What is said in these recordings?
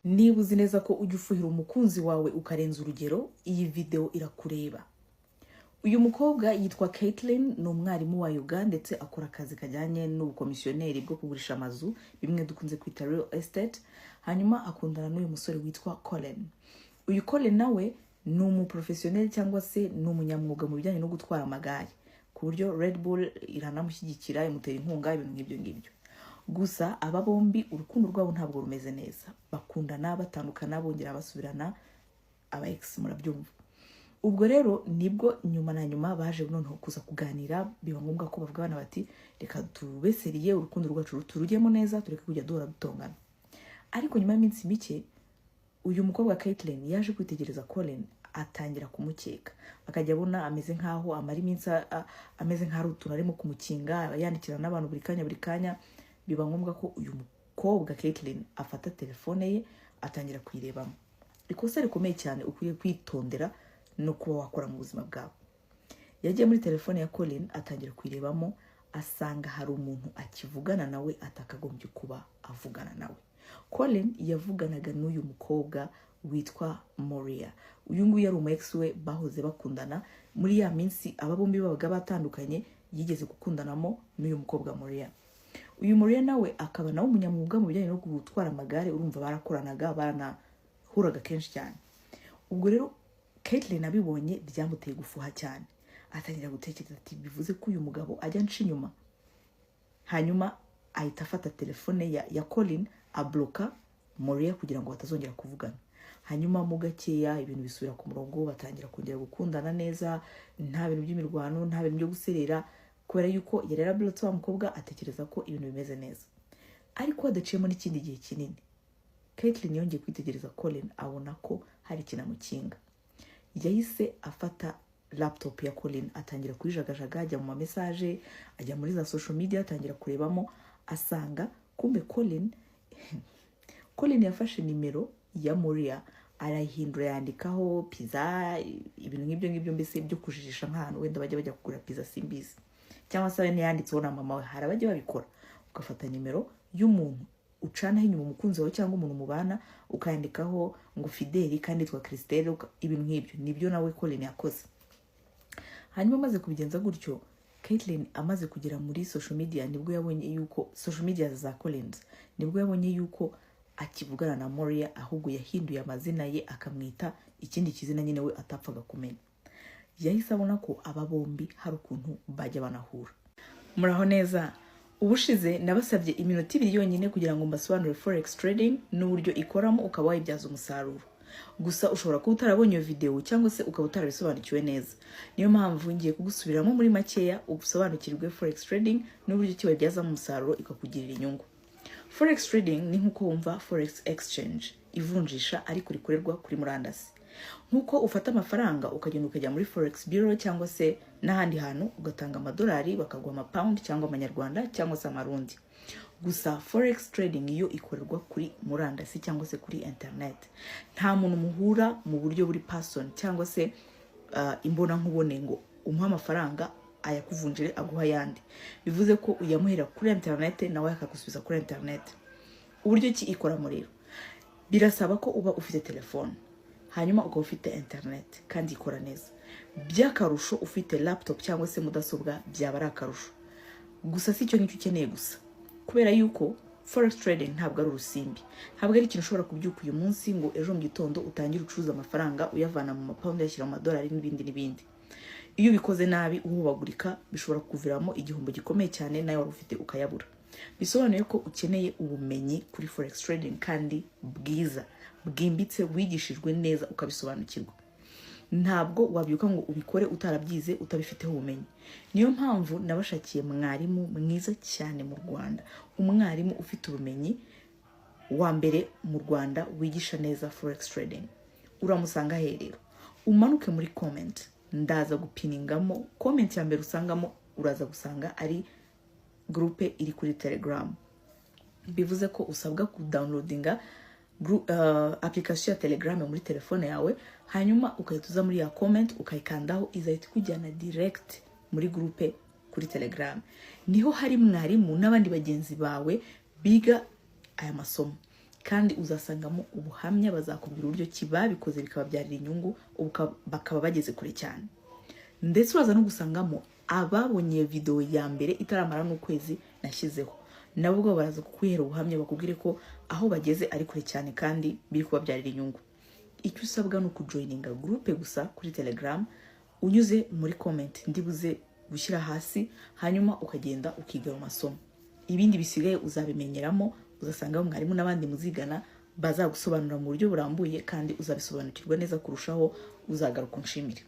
Niba uzi neza ko ujya ufuhira umukunzi wawe ukarenza urugero, iyi video irakureba. Uyu mukobwa yitwa Caitlyn, ni umwarimu wa yoga ndetse akora akazi kajyanye n'ubukomisiyoneri bwo kugurisha amazu, bimwe dukunze kwita real estate. Hanyuma akundana n'uyu musore witwa Colin. Uyu Colin nawe ni umuprofesiyoneri cyangwa se ni umunyamwuga mu bijyanye no gutwara amagare, ku buryo Red Bull iranamushyigikira, imutera inkunga, ibintu nk'ibyo ngibyo. Gusa aba bombi urukundo rwabo ntabwo rumeze neza, bakundana batandukana bongera basubirana, aba ex murabyumva. Ubwo rero nibwo nyuma na nyuma baje noneho kuza kuganira, biba ngombwa ko bavugana bati reka tubeseriye urukundo rwacu turugemo neza, tureke kujya duhora dutongana. Ariko nyuma y'iminsi mike uyu mukobwa Caitlyn yaje kwitegereza Colin, atangira kumukeka, akajya abona ameze nkaho amara iminsi ameze nka rutuntu arimo kumukinga, yandikira n'abantu buri kanya. Biba ngombwa ko uyu mukobwa Caitlyn afata telefone ye atangira kuyirebamo. Ikosa rikomeye cyane ukwiye kwitondera no kuba wakora mu buzima bwawe. Yagiye muri telefone ya Colin atangira kuyirebamo, asanga hari umuntu akivugana nawe atakagombye kuba avugana nawe. Colin yavuganaga n'uyu mukobwa witwa Moria. Uyu nguyu yari umu-ex we, bahoze bakundana. Muri ya minsi aba bombi babaga batandukanye, yigeze gukundanamo n'uyu mukobwa Moria. Uyu Moria nawe akaba nawe umunyamwuga mu bijyanye no gutwara amagare, urumva barakoranaga, baranahuraga kenshi cyane. Ubwo rero Caitlyn abibonye byamuteye gufuha cyane, atangira gutekereza ati bivuze ko uyu mugabo ajya nca inyuma. Hanyuma ahita afata telefone ya Colin abloka Moria kugira ngo batazongera kuvugana. Hanyuma mu gakeya ibintu bisubira ku murongo, batangira kongera gukundana neza, nta bintu by'imirwano, nta bintu byo guserera, kubera yuko yari yarablotse wa mukobwa atekereza ko ibintu bimeze neza. Ariko adaciyemo n'ikindi gihe kinini, Caitlyn yongeye kwitegereza Colin, abona ko hari ikintu amukinga. Yahise afata laptop ya Colin, atangira kuyijagajaga, ajya mu message, ajya muri za social media, atangira kurebamo, asanga kumbe Colin yafashe nimero ya Moria, arayihindura yandikaho pizza, ibintu nk'ibyo mbese byo kujijisha nk'ahantu wenda bajya kugura pizza simbizi, cyangwa se yanditseho na mama we, hari abajya babikora. Ugafata nimero y'umuntu ucanaho inyuma umukunzi wawe cyangwa umuntu mubana, ukandikaho ngo Fideli kandi yitwa Christelle, ibintu nk'ibyo. Nibyo nawe Colin yakoze. Hanyuma amaze kubigenza gutyo, Caitlyn amaze kugera muri social media, nibwo yabonye yuko social media za Colin, nibwo yabonye yuko akivugana na Moria, ahubwo yahinduye amazina ye akamwita ikindi kizina nyine we atapfaga kumenya. Yahise abona ko aba bombi hari ukuntu bajya banahura. Muraho neza. Ubushize nabasabye iminota 2 yonyine kugira ngo mbasobanurire forex trading n'uburyo ikoramo ukaba wayibyaza umusaruro. Gusa ushobora kuba utarabonye iyo video cyangwa se ukaba utarabisobanukiwe neza. Niyo mpamvu ngiye kugusubiramo muri makeya ugusobanukirwe forex trading n'uburyo kiwabyaza umusaruro ikakugirira inyungu. Forex trading ni nkuko wumva forex exchange, ivunjisha ariko rikorerwa kuri murandasi. Nkuko ufata amafaranga ukagenda ukajya muri forex bureau cyangwa se n'ahandi hantu ugatanga amadolari bakaguha amapound cyangwa amanyarwanda cyangwa se amarundi. Gusa forex trading iyo ikorerwa kuri murandasi cyangwa se kuri internet, nta muntu muhura mu buryo buri person cyangwa se imbona nkubone ngo umuha amafaranga ayakuvunjire aguha yandi. Bivuze ko uyamuhera kuri internet nawe akagusubiza kuri internet. Uburyo ki ikora rero, birasaba ko uba ufite telefone, hanyuma ukaba ufite internet kandi ikora neza. Byakarusho ufite laptop cyangwa se mudasobwa, byaba ari akarusho. Gusa si cyo ngicyo ukeneye gusa, kubera yuko forex trading ntabwo ari urusimbi. Ntabwo ari ikintu ushobora kubyuka uyu munsi ngo ejo mu gitondo utangire ucuruza amafaranga uyavana mu mapound yashyira mu madolari n'ibindi. Iyo bikoze nabi uhubagurika, bishobora kuviramo igihombo gikomeye cyane nayo wari ufite ukayabura. Bisobanuye ko ukeneye ubumenyi kuri forex trading kandi bwiza, bwimbitse, wigishijwe neza ukabisobanukirwa. Ntabwo wabyuka ngo ubikore utarabyize, utabifiteho ubumenyi. Niyo mpamvu nabashakiye mwarimu mwiza cyane mu Rwanda, umwarimu ufite ubumenyi wa mbere mu Rwanda wigisha neza forex trading. Uramusanga rero, umanuke muri comment, ndaza gupiningamo comment ya mbere usangamo, uraza gusanga ari groupe iri kuri Telegram. Bivuze ko usabwa ku downloadinga application ya Telegram muri telefone yawe, hanyuma ukahita uza muri ya comment ukayikandaho, izahita kujyana direct muri groupe kuri Telegram. Niho hari mwarimu n'abandi bagenzi bawe biga aya masomo. kandi uzasangamo ubuhamya bazakubwira uburyo ki babikoze bikababyarira inyungu bakaba bageze kure cyane. Ndetse uraza no gusangamo ababonye iyo video ya mbere itaramara n'ukwezi nashyizeho, nabwo baraza kukwihera ubuhamya bakubwire ko aho bageze ari kure cyane kandi biri kubabyarira inyungu. Icyo usabwa no kujoininga group gusa kuri Telegram, unyuze muri comment ndibuze gushyira hasi, hanyuma ukagenda ukiga mu masomo. Ibindi bisigaye uzabimenyeramo, uzasanga mwarimu n'abandi muzigana bazagusobanura mu buryo burambuye kandi uzabisobanukirwa neza kurushaho, uzagaruka unshimire.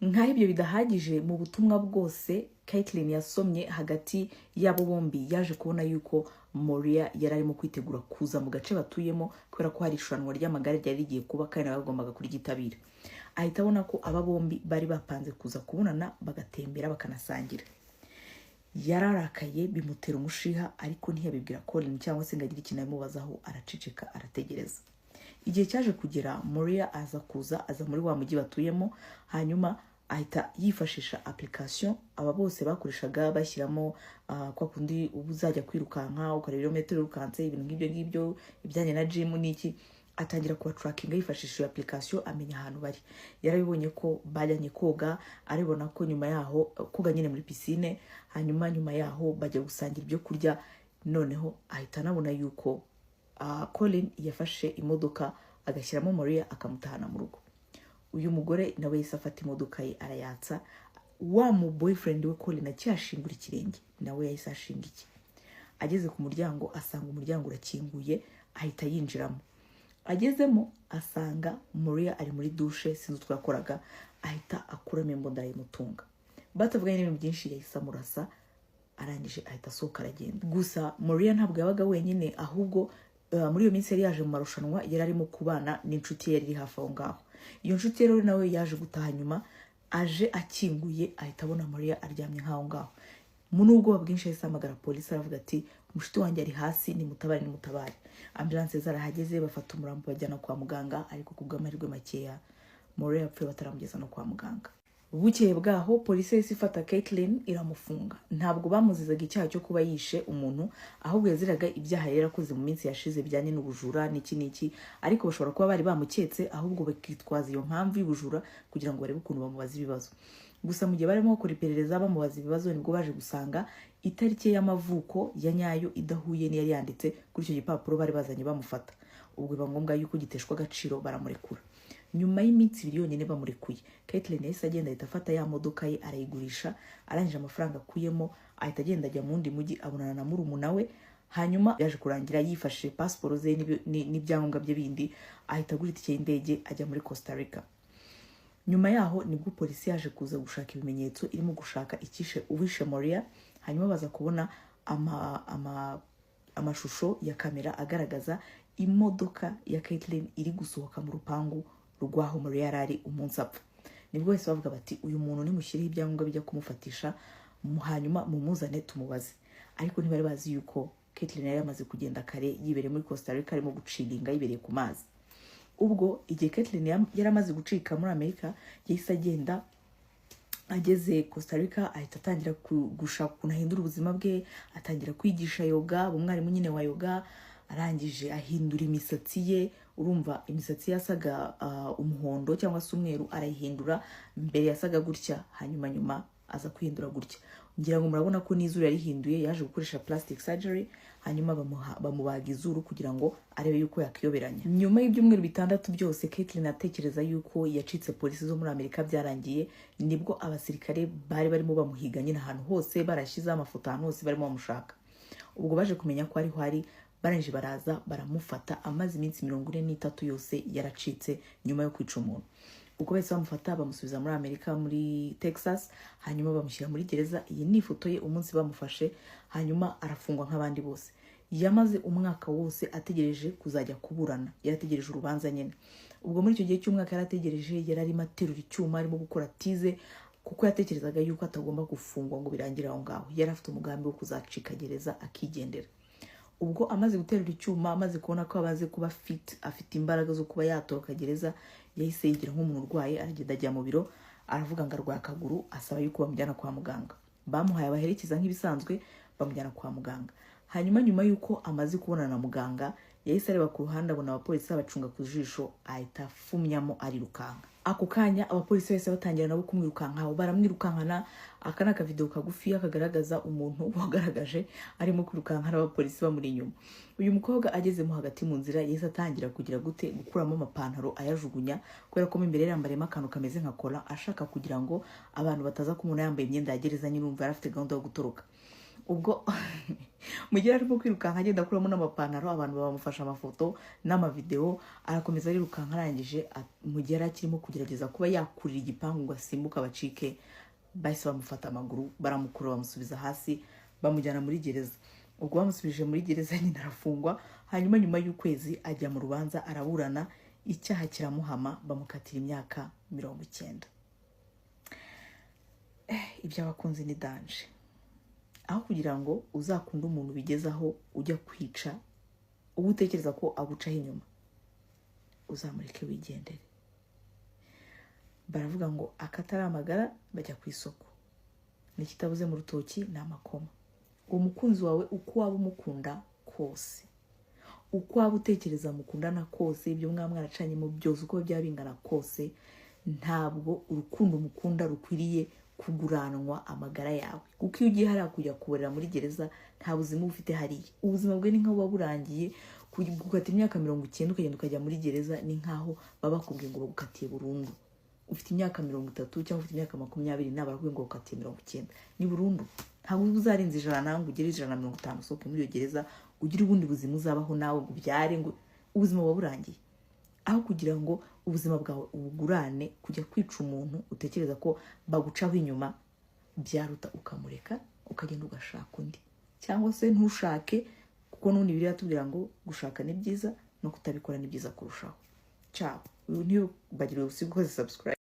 Nkaho ibyo bidahagije, mu butumwa bwose Caitlyn yasomye hagati yabo bombi yaje kubona yuko Moriah yari arimo kwitegura kuza mu gace batuyemo kubera ko hari ishuranwa ry'amagare ryari rigiye kuba kandi bagombaga kuryitabira. Ahita abona ko aba bombi bari bapanze kuza kubonana bagatembera bakanasangira. Yararakaye bimutera umushiha, ariko ntiyabibwira Colin cyangwa se ngagira ikintu amubazaho, araceceka arategereza. Igihe cyaje kugera, Moriah aza muri wa mujyi batuyemo, hanyuma ahita yifashisha application aba bose bakoreshaga bashyiramo kwa kundi uzajya kwirukanka ukareba ibirometero urukanse, ibintu ngibyo ibijyanye na gym n'iki, atangira kuba tracking yifashishije application amenya ahantu bari. Yarabibonye ko bajyanye koga, aribona ko nyuma yaho koga nyine muri piscine, hanyuma nyuma yaho bajya gusangira ibyo kurya. Noneho ahita nabona yuko Colin yafashe imodoka agashyiramo Moriah akamutahana mu rugo. Uyu mugore nawe yise afata imodoka ye arayatsa. Wa mu boyfriend we Colin acyashingura ikirenge, nawe yahise ashinga iki. Ageze ku muryango asanga umuryango urakinguye, ahita yinjiramo. Agezemo asanga Moriah ari muri douche, sinzi twakoraga, ahita akuramo imbunda yimutunga. Batavuganye n'ibintu byinshi, yahise amurasa, arangije ahita asohoka aragenda. Gusa Moriah ntabwo yabaga wenyine, ahubwo muri iyo minsi yari yaje mu marushanwa, yari arimo kubana n'inshuti yari iri hafi aho ngaho. Iyo nshuti rero nawe yaje gutaha nyuma, aje akinguye ahita abona Moriah aryamye nkaho ngaho. Nubwo bwinshi yahise amagara polisi, aravuga ati mushiti wanjye ari hasi, nimutabare. Ambulance zarahageze, bafata umurambo bajyana kwa muganga, ariko kubw'amahirwe makeya Moriah yapfuye bataramugeza no kwa muganga. Bukeye bwaho polisi yahise ifata Caitlyn iramufunga. Ntabwo bamuzizaga icyaha cyo kuba yishe umuntu, ahubwo yaziraga ibyaha yari yarakoze mu minsi yashize bijyanye n'ubujura n'iki, ariko bashobora kuba bari bamuketse, ahubwo bakitwaza iyo mpamvu y'ubujura kugira ngo barebe ukuntu bamubaza ibibazo. Gusa mu gihe barimo gukora iperereza bamubaza ibibazo, nibwo baje gusanga itariki y'amavuko ya nyayo idahuye n'iyari yanditse kuri icyo gipapuro bari bazanye bamufata. Ubwo biba ngombwa yuko giteshwa agaciro, baramurekura. Nyuma y'iminsi 2 yonyine bamurekuye, Caitlyn yahise agenda ahita afata ya modoka ye arayigurisha, arangije amafaranga akuyemo ahita agenda ajya mu wundi mujyi abonana na murumuna we. Hanyuma yaje kurangira yifashishije passport ze n'ibyangombwa bye bindi, ahita agura itike y'indege ajya muri Costa Rica. Nyuma yaho nibwo polisi yaje kuza gushaka ibimenyetso, irimo gushaka ikishe uwishe Moriah. Hanyuma baza kubona amashusho ya kamera agaragaza imodoka ya Caitlyn iri gusohoka mu rupangu rwaho Moriah yarari umunsi apfa. Nibwo wese bavuga bati uyu muntu nimushyiriho ibyangombwa bijya kumufatisha, hanyuma mumuzane tumubaze. Ariko ntibari bazi yuko Caitlyn yari yamaze kugenda kare, yibereye muri Costa Rica arimo gucilinga, yibereye ku mazi. Ubwo igihe Caitlyn yari amaze gucika muri Amerika, yahise agenda, ageze Costa Rica ahita atangira gushaka ukuntu ahindura ubuzima bwe, atangira kwigisha yoga, umwarimu nyine wa yoga. Arangije ahindura imisatsi ye, urumva imisatsi yasaga umuhondo cyangwa se umweru, arayihindura. Mbere yasaga gutya, hanyuma aza kwihindura gutya. Ngira ngo murabona ko n'izuru yarihinduye, yaje gukoresha plastic surgery, hanyuma bamubaga izuru kugira ngo arebe yuko yakiyoberanya. Nyuma y'ibyumweru 6 byose Caitlyn atekereza yuko yacitse polisi zo muri Amerika byarangiye, nibwo abasirikare bari barimo bamuhiga nyine ahantu hose, barashyize amafoto ahantu hose barimo bamushaka. Ubwo baje kumenya ko ariho ari, barangije baraza baramufata. Amaze iminsi 43 yose yaracitse nyuma yo kwica umuntu. Ubwo bese bamufata bamusubiza muri Amerika, muri Texas, hanyuma bamushyira muri gereza. Iyi ni ifoto ye umunsi bamufashe, hanyuma arafungwa nk'abandi bose. Yamaze umwaka wose ategereje kuzajya kuburana, yarategereje urubanza nyine. Ubwo muri icyo gihe cy'umwaka yarategereje, yararimo aterura icyuma, arimo gukora tize, kuko yatekerezaga yuko atagomba gufungwa ngo birangire aho ngaho. Yari afite umugambi wo kuzacika gereza akigendera. Ubwo amaze guterura icyuma, amaze kubona ko abaze kuba fit, afite imbaraga zo kuba yatoroka gereza, yahise yigira nk'umuntu urwaye, aragenda ajya mu biro, aravuga ngo arwaye akaguru, asaba yuko bamujyana kwa muganga. Bamuhaye abaherekeza nk'ibisanzwe, bamujyana kwa muganga. Hanyuma nyuma yuko amaze kubonana na muganga, yahise areba ku ruhande abona abapolisi babacunga ku jisho ahita afumyamo arirukanka. Ako kanya abapolisi bahise batangira nabo kumwirukankaho, baramwirukankana. Aka ni akavideo kagufi kagaragaza umuntu wagaragaje arimo kwirukanka n'abapolisi bamuri inyuma. Uyu mukobwa agezemo hagati mu nzira yahise atangira kugira gute gukuramo amapantaro ayajugunya, kubera ko imbere yambaremo akantu kameze nka kola, ashaka kugira ngo abantu bataza kumubona yambaye imyenda ya gereza, nyine umva yari afite gahunda yo gutoroka. Ubwo mugihe arimo kwirukanka agenda akuramo n'amapantaro, abantu bamufasha amafoto n'amavideo, arakomeza arirukanka. Arangije mugihe arakirimo kugerageza kuba yakurira igipangu ngo asimbuke abacike, bahise bamufata amaguru, baramukura bamusubiza hasi, bamujyana muri gereza. Ubwo bamusubije muri gereza nyine arafungwa. Hanyuma nyuma y'ukwezi ajya mu rubanza araburana, icyaha kiramuhama, bamukatira imyaka 90. Ibyo abakunzi ni danje. Aho kugira ngo uzakunda umuntu bigezaho ujya kwica, ubu utekereza ko agucaho inyuma, uzamureke wigendere. Baravuga ngo akataramagara bajya ku isoko, nikitabuze mu rutoki ni amakoma. Uwo mukunzi wawe uko waba umukunda kose, uko waba utekereza mukundana kose, ibyo mwaracanye mu byose uko byaba bingana kose, ntabwo urukundo mukunda rukwiriye kuguranwa amagara yawe. Kuko iyo ugiye hariya kujya kuborera muri gereza nta buzima ufite hariya. Ubuzima bwe ni nkaho buba burangiye. Gukata imyaka 90 ukagenda ukajya muri gereza ni nkaho baba bakubwiye ngo bagukatiye burundu. Ufite imyaka 30 cyangwa ufite imyaka 20 n'abarakubwiye ngo ukatiye 90 ni burundu. Ntabwo uzarenza ijana nango ugere 150 usohoke muri iyo gereza ugira ubundi buzima uzabaho nawe ngo byare ngo ubuzima buba burangiye. Aho kugira ngo ubuzima bwawe ubugurane kujya kwica umuntu utekereza ko bagucaho inyuma, byaruta ukamureka ukagenda ugashaka undi, cyangwa se ntushake, kuko n'undi biri atubwira ngo gushaka ni byiza no kutabikora ni byiza kurushaho. Ciao. Niyo bagire usigoze subscribe.